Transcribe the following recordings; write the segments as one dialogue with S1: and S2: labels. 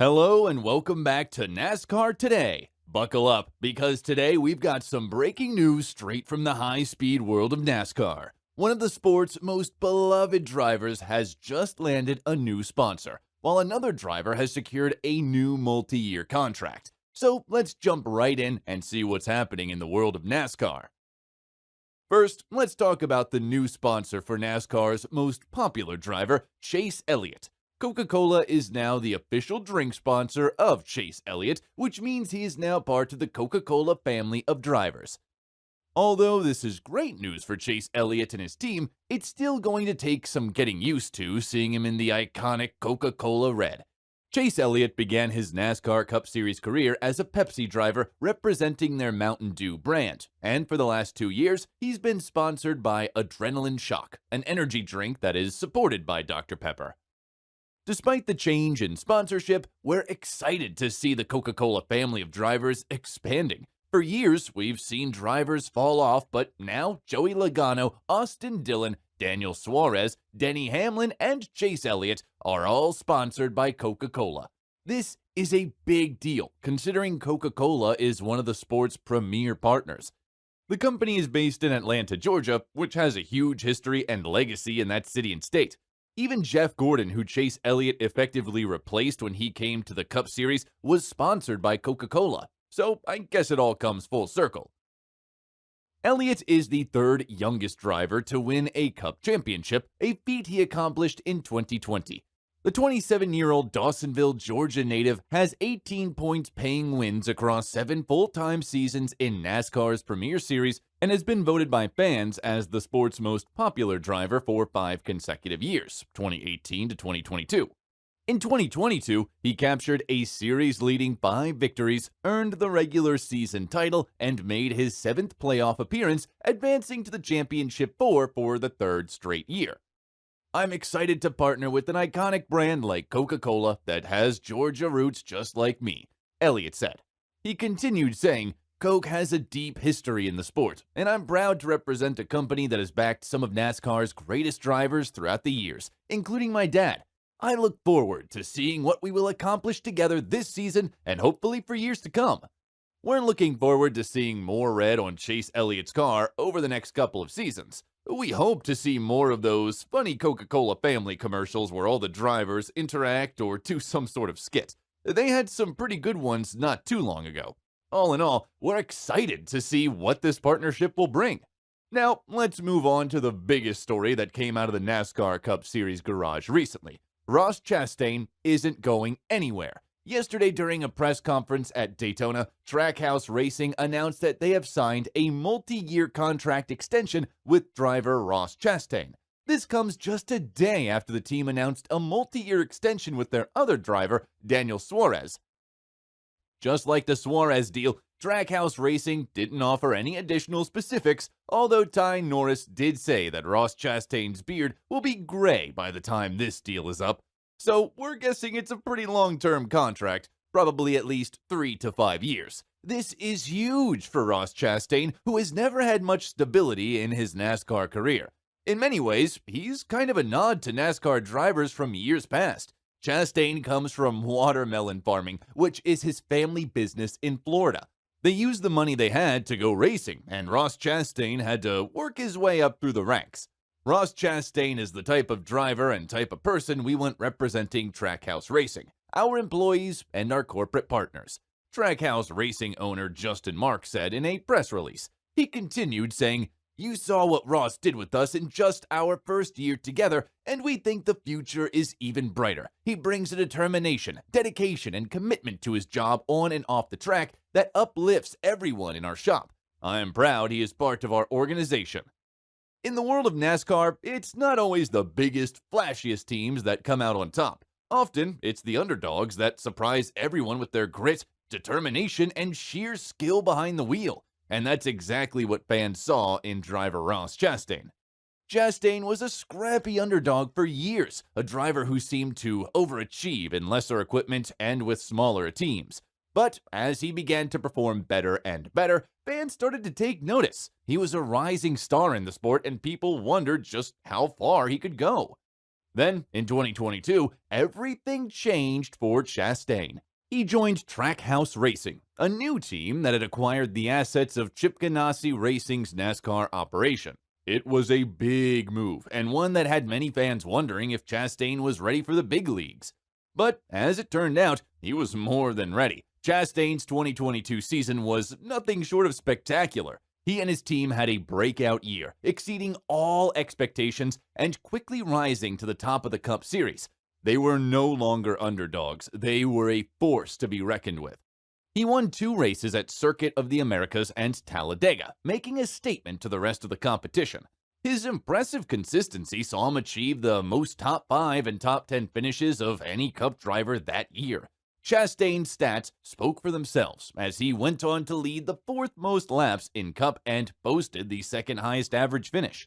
S1: Hello and welcome back to NASCAR Today. Buckle up, because today we've got some breaking news straight from the high-speed world of NASCAR. One of the sport's most beloved drivers has just landed a new sponsor, while another driver has secured a new multi-year contract. So let's jump right in and see what's happening in the world of NASCAR. First, let's talk about the new sponsor for NASCAR's most popular driver, Chase Elliott. Coca-Cola is now the official drink sponsor of Chase Elliott, which means he is now part of the Coca-Cola family of drivers. Although this is great news for Chase Elliott and his team, it's still going to take some getting used to seeing him in the iconic Coca-Cola red. Chase Elliott began his NASCAR Cup Series career as a Pepsi driver representing their Mountain Dew brand, and for the last 2 years, he's been sponsored by Adrenaline Shock, an energy drink that is supported by Dr. Pepper. Despite the change in sponsorship, we're excited to see the Coca-Cola family of drivers expanding. For years, we've seen drivers fall off, but now Joey Logano, Austin Dillon, Daniel Suarez, Denny Hamlin, and Chase Elliott are all sponsored by Coca-Cola. This is a big deal, considering Coca-Cola is one of the sport's premier partners. The company is based in Atlanta, Georgia, which has a huge history and legacy in that city and state. Even Jeff Gordon, who Chase Elliott effectively replaced when he came to the Cup Series, was sponsored by Coca-Cola. So I guess it all comes full circle. Elliott is the third youngest driver to win a Cup championship, a feat he accomplished in 2020. The 27-year-old Dawsonville, Georgia native has 18 points paying wins across 7 full-time seasons in NASCAR's Premier Series and has been voted by fans as the sport's most popular driver for 5 consecutive years, 2018 to 2022. In 2022, he captured a series-leading 5 victories, earned the regular season title, and made his 7th playoff appearance, advancing to the championship 4 for the 3rd straight year. I'm excited to partner with an iconic brand like Coca-Cola that has Georgia roots just like me, Elliott said. He continued saying, "Coke has a deep history in the sport, and I'm proud to represent a company that has backed some of NASCAR's greatest drivers throughout the years, including my dad. I look forward to seeing what we will accomplish together this season and hopefully for years to come." We're looking forward to seeing more red on Chase Elliott's car over the next couple of seasons. We hope to see more of those funny Coca-Cola family commercials where all the drivers interact or do some sort of skit. They had some pretty good ones not too long ago. All in all, we're excited to see what this partnership will bring. Now, let's move on to the biggest story that came out of the NASCAR Cup Series garage recently. Ross Chastain isn't going anywhere. Yesterday, during a press conference at Daytona, Trackhouse Racing announced that they have signed a multi-year contract extension with driver Ross Chastain. This comes just a day after the team announced a multi-year extension with their other driver, Daniel Suarez. Just like the Suarez deal, Trackhouse Racing didn't offer any additional specifics, although Ty Norris did say that Ross Chastain's beard will be gray by the time this deal is up. So we're guessing it's a pretty long-term contract, probably at least 3 to 5 years. This is huge for Ross Chastain, who has never had much stability in his NASCAR career. In many ways, he's kind of a nod to NASCAR drivers from years past. Chastain comes from watermelon farming, which is his family business in Florida. They used the money they had to go racing, and Ross Chastain had to work his way up through the ranks. Ross Chastain is the type of driver and type of person we want representing Trackhouse Racing, our employees, and our corporate partners, Trackhouse Racing owner Justin Mark said in a press release. He continued saying, "You saw what Ross did with us in just our first year together, and we think the future is even brighter. He brings a determination, dedication, and commitment to his job on and off the track that uplifts everyone in our shop. I am proud he is part of our organization." In the world of NASCAR, it's not always the biggest, flashiest teams that come out on top. Often, it's the underdogs that surprise everyone with their grit, determination, and sheer skill behind the wheel. And that's exactly what fans saw in driver Ross Chastain. Chastain was a scrappy underdog for years, a driver who seemed to overachieve in lesser equipment and with smaller teams. But as he began to perform better and better, fans started to take notice. He was a rising star in the sport, and people wondered just how far he could go. Then, in 2022, everything changed for Chastain. He joined Trackhouse Racing, a new team that had acquired the assets of Chip Ganassi Racing's NASCAR operation. It was a big move, and one that had many fans wondering if Chastain was ready for the big leagues. But as it turned out, he was more than ready. Chastain's 2022 season was nothing short of spectacular. He and his team had a breakout year, exceeding all expectations and quickly rising to the top of the Cup Series. They were no longer underdogs. They were a force to be reckoned with. He won 2 races at Circuit of the Americas and Talladega, making a statement to the rest of the competition. His impressive consistency saw him achieve the most top 5 and top 10 finishes of any Cup driver that year. Chastain's stats spoke for themselves as he went on to lead the 4th most laps in Cup and boasted the 2nd highest average finish.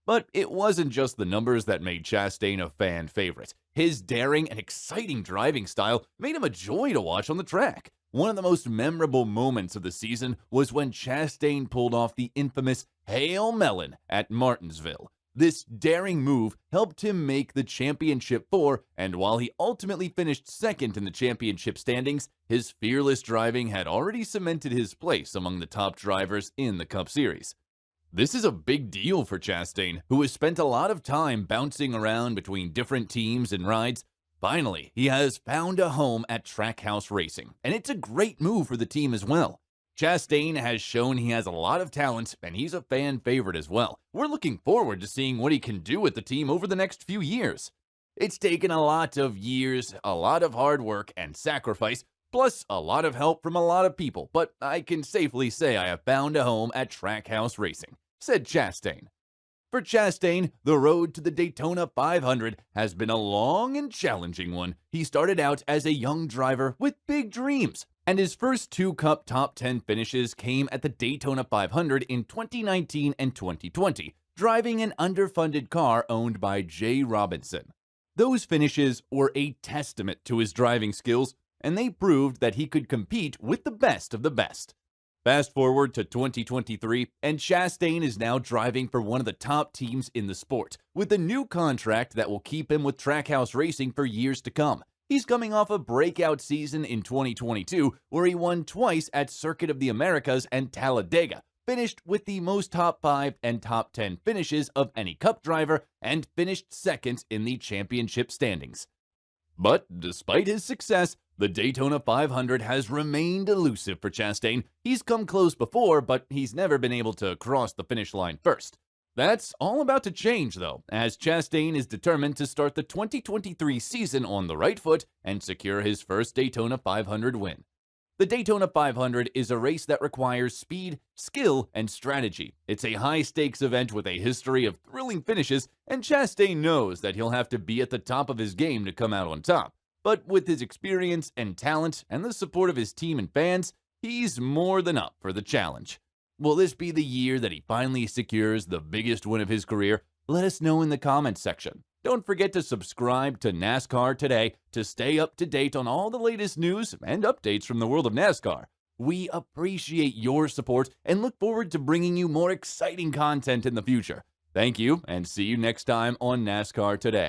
S1: But it wasn't just the numbers that made Chastain a fan favorite. His daring and exciting driving style made him a joy to watch on the track. One of the most memorable moments of the season was when Chastain pulled off the infamous Hail Melon at Martinsville. This daring move helped him make the championship 4, and while he ultimately finished 2nd in the championship standings, his fearless driving had already cemented his place among the top drivers in the Cup Series. This is a big deal for Chastain, who has spent a lot of time bouncing around between different teams and rides. Finally, he has found a home at Trackhouse Racing, and it's a great move for the team as well. Chastain has shown he has a lot of talent, and he's a fan favorite as well. We're looking forward to seeing what he can do with the team over the next few years. It's taken a lot of years, a lot of hard work and sacrifice, plus a lot of help from a lot of people, but I can safely say I have found a home at Trackhouse Racing, said Chastain. For Chastain, the road to the Daytona 500 has been a long and challenging one. He started out as a young driver with big dreams, and his first 2 Cup top 10 finishes came at the Daytona 500 in 2019 and 2020, driving an underfunded car owned by Jay Robinson. Those finishes were a testament to his driving skills, and they proved that he could compete with the best of the best. Fast forward to 2023, and Chastain is now driving for one of the top teams in the sport, with a new contract that will keep him with Trackhouse Racing for years to come. He's coming off a breakout season in 2022, where he won twice at Circuit of the Americas and Talladega, finished with the most top 5 and top 10 finishes of any Cup driver, and finished 2nd in the championship standings. But despite his success, the Daytona 500 has remained elusive for Chastain. He's come close before, but he's never been able to cross the finish line first. That's all about to change, though, as Chastain is determined to start the 2023 season on the right foot and secure his first Daytona 500 win. The Daytona 500 is a race that requires speed, skill, and strategy. It's a high-stakes event with a history of thrilling finishes, and Chastain knows that he'll have to be at the top of his game to come out on top. But with his experience and talent and the support of his team and fans, he's more than up for the challenge. Will this be the year that he finally secures the biggest win of his career? Let us know in the comments section. Don't forget to subscribe to NASCAR Today to stay up to date on all the latest news and updates from the world of NASCAR. We appreciate your support and look forward to bringing you more exciting content in the future. Thank you, and see you next time on NASCAR Today.